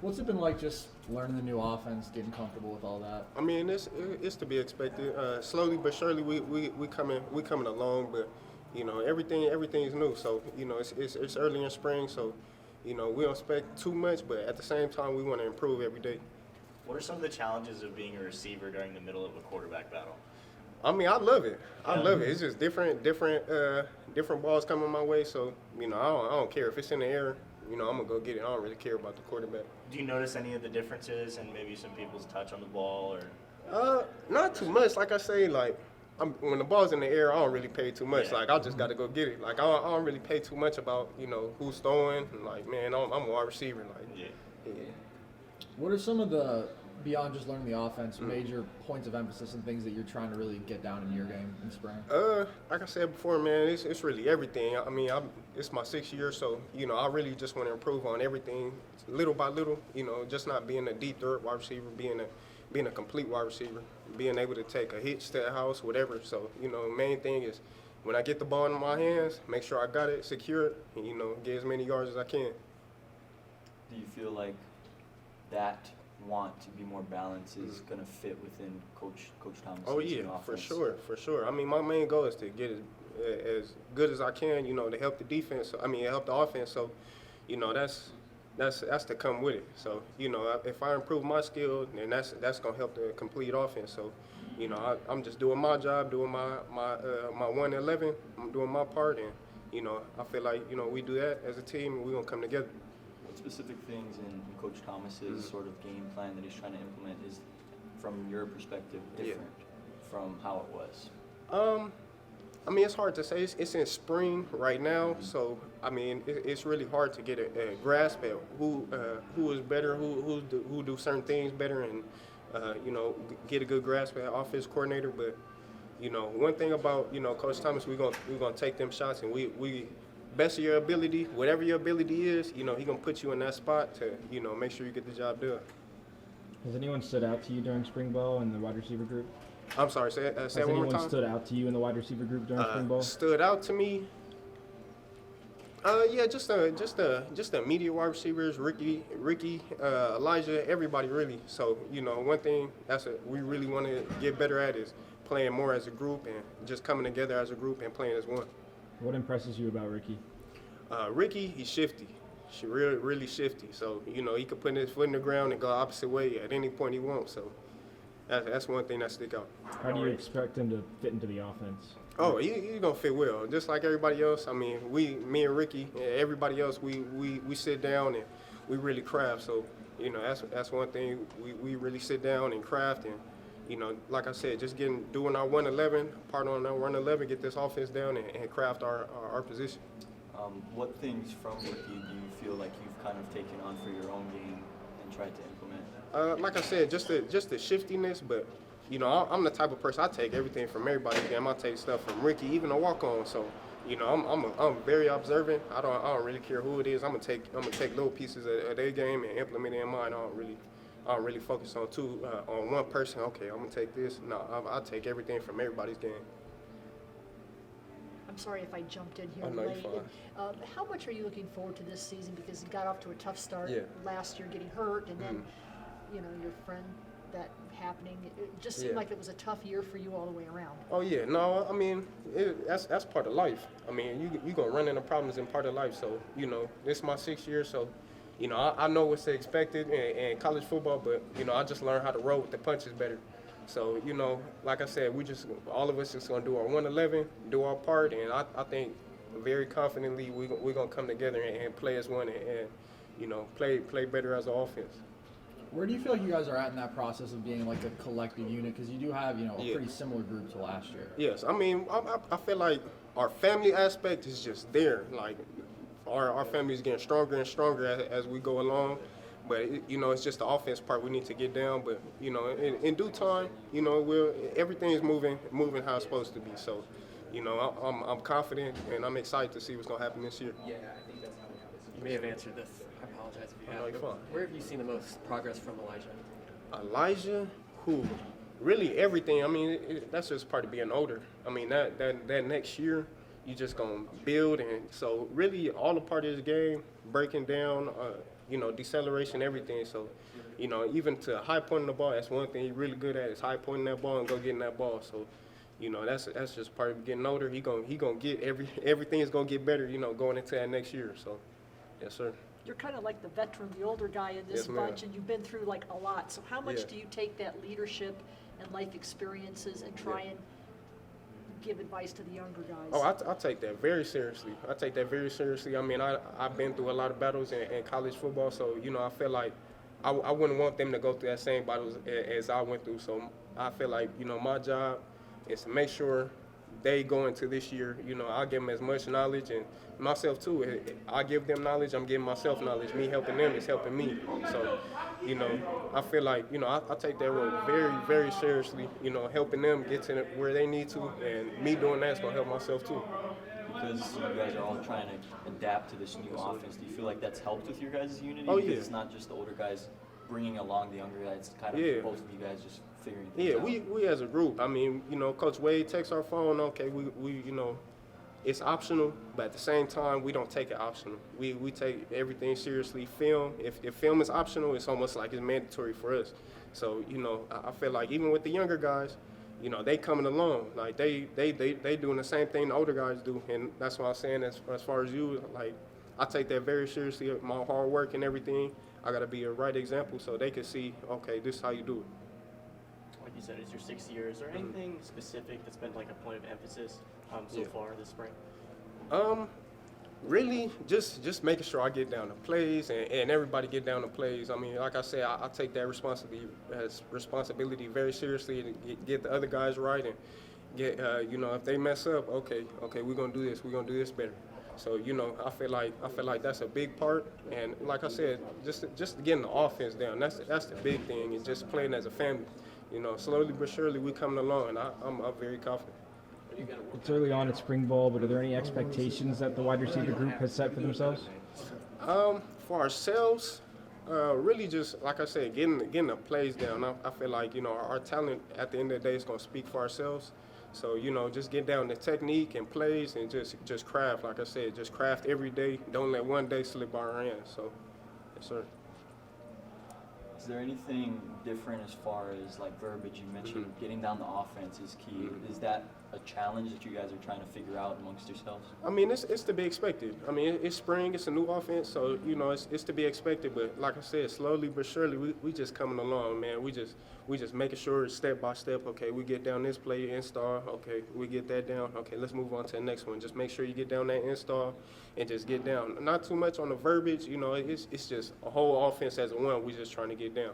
What's it been like just learning the new offense, getting comfortable with all that? I mean, it's to be expected. Slowly but surely, we coming along, but everything's new. So it's early in spring, so we don't expect too much, but at the same time, we want to improve every day. What are some of the challenges of being a receiver during the middle of a quarterback battle? I mean, I love it. I love it. It's just different balls coming my way. So I don't care if it's in the air. I'm gonna go get it. I don't really care about the quarterback. Do you notice any of the differences in maybe some people's touch on the ball, or? Not too much. Like I say, when the ball's in the air, I don't really pay too much. Yeah. Like I just got to go get it. Like I don't really pay too much about who's throwing. Like man, I'm a wide receiver. Like yeah. What are some of the, beyond just learning the offense, major points of emphasis and things that you're trying to really get down in your game in spring? Like I said before, man, it's really everything. I mean, it's my 6th year, so I really just want to improve on everything, little by little. Just not being a deep third wide receiver, being a complete wide receiver, being able to take a hit, stay at house, whatever. So main thing is when I get the ball in my hands, make sure I got it, secure it, and get as many yards as I can. Do you feel like that want to be more balanced is going to fit within Coach Thomas's offense? For sure. I mean, my main goal is to get as good as I can, to help the defense. I mean, help the offense. So, that's to come with it. So, if I improve my skill, then that's going to help the complete offense. So, I'm just doing my job, doing my 1-11. I'm doing my part, and I feel like we do that as a team, and we're gonna come together. What specific things in Coach Thomas's sort of game plan that he's trying to implement is, from your perspective, different from how it was? I mean, it's hard to say. It's in spring right now, so I mean, it's really hard to get a grasp at who is better, who do certain things better, and get a good grasp at offense coordinator. But one thing about Coach Thomas, we're gonna take them shots, and we best of your ability, whatever your ability is, he gonna put you in that spot to make sure you get the job done. Has anyone stood out to you during spring ball in the wide receiver group? I'm sorry, say it one more time. Has anyone stood out to you in the wide receiver group during spring ball? Stood out to me? Yeah, just the immediate wide receivers, Ricky, Elijah, everybody really. So one thing we really want to get better at is playing more as a group and just coming together as a group and playing as one. What impresses you about Ricky? Ricky, he's shifty. She's really shifty. So he could put his foot in the ground and go opposite way at any point he wants. So that's one thing that stick out. How do you expect him to fit into the offense? Oh, he's gonna fit well, just like everybody else. I mean, me and Ricky, and everybody else, we sit down and we really craft. So that's one thing we really sit down and craft, and like I said, just doing our 1-11, part on our 1-11, get this offense down and craft our position. What things from Ricky do you feel like you've kind of taken on for your own game and tried to implement? Like I said, just the shiftiness, but I'm the type of person, I take everything from everybody's game. I take stuff from Ricky, even a walk-on. So I'm very observant. I don't really care who it is. I'm gonna take little pieces of their game and implement it in mine. I don't really focus on one person. Okay, I'm gonna take this. No, I take everything from everybody's game. I'm sorry if I jumped in here Oh, no, you're late. fine. How much are you looking forward to this season? Because you got off to a tough start last year, getting hurt, and then your friend that happening. It just seemed like it was a tough year for you all the way around. Oh yeah, no, I mean that's part of life. I mean you gonna run into problems in part of life. So this is my 6th year, so I know what's expected in college football, but I just learned how to roll with the punches better. So like I said, all of us just gonna do our 1-11, do our part, and I think very confidently we're gonna come together and play as one and play better as an offense. Where do you feel like you guys are at in that process of being like a collective unit? Because you do have a pretty similar group to last year. Yes, I mean I feel like our family aspect is just there. Like our family is getting stronger and stronger as we go along. But it's just the offense part we need to get down. But in due time, everything is moving how it's supposed to be. So I'm confident and I'm excited to see what's gonna happen this year. Yeah, I think that's how we have this. You may have answered this. I apologize if you have. No, you're fine. Where have you seen the most progress from Elijah? Elijah, who? Really everything. I mean, that's just part of being older. I mean, that next year, you just gonna build, and so really all the part of his game, breaking down, deceleration, everything. So, even to high pointing the ball, that's one thing he's really good at is high pointing that ball and go getting that ball. So, that's just part of getting older. He gonna get everything is gonna get better, going into that next year. So, yes, sir. You're kind of like the veteran, the older guy in this Yes, ma'am. bunch, and you've been through like a lot. So how much Yeah. do you take that leadership and life experiences and try and give advice to the younger guys? Oh, I take that very seriously. I mean, I've been through a lot of battles in college football, so, I feel like I wouldn't want them to go through that same battles as I went through. So I feel like, my job is to make sure they go into this year, I give them as much knowledge, and myself too. I give them knowledge, I'm giving myself knowledge. Me helping them is helping me. So, I feel like, I take that role very, very seriously, helping them get to where they need to, and me doing that's going to help myself too. Because you guys are all trying to adapt to this new offense, do you feel like that's helped with your guys' unity? Oh, because yeah. it's not just the older guys bringing along the younger guys, it's kind of Yeah. both of you guys just figuring things Yeah, out. we as a group, I mean, Coach Wade takes our phone, okay, we it's optional, but at the same time, we don't take it optional. We take everything seriously. Film, if film is optional, it's almost like it's mandatory for us. So, I feel like even with the younger guys, they coming along. Like, they doing the same thing the older guys do. And that's what I'm saying as far as you, like, I take that very seriously, my hard work and everything. I got to be a right example so they can see, okay, this is how you do it. Like you said, it's your 6th year. Is there anything specific that's been like a point of emphasis so Yeah. far this spring? Really, just making sure I get down to plays and everybody get down to plays. I mean, like I said, I take that responsibility very seriously and get the other guys right and get, if they mess up, okay, we're gonna do this better. So, I feel like that's a big part. And like I said, just getting the offense down, that's the big thing, and just playing as a family. Slowly but surely we coming along, and I'm very confident. It's early on at spring ball, but are there any expectations that the wide receiver group has set for themselves? For ourselves, really just like I said, getting the plays down. I feel like our talent at the end of the day is gonna speak for ourselves. So just get down to technique and plays and just craft. Like I said, just craft every day. Don't let one day slip by our hands. So, yes, sir. Is there anything different as far as like verbiage? You mentioned getting down the offense is key. Is that a challenge that you guys are trying to figure out amongst yourselves? I mean, it's to be expected. I mean, it's spring, it's a new offense, so it's to be expected. But like I said, slowly but surely, we just coming along, man. We just making sure step by step. Okay, we get down this play, install. Okay, we get that down. Okay, let's move on to the next one. Just make sure you get down that install, and just get down. Not too much on the verbiage. It's just a whole offense as a one. We just trying to get down.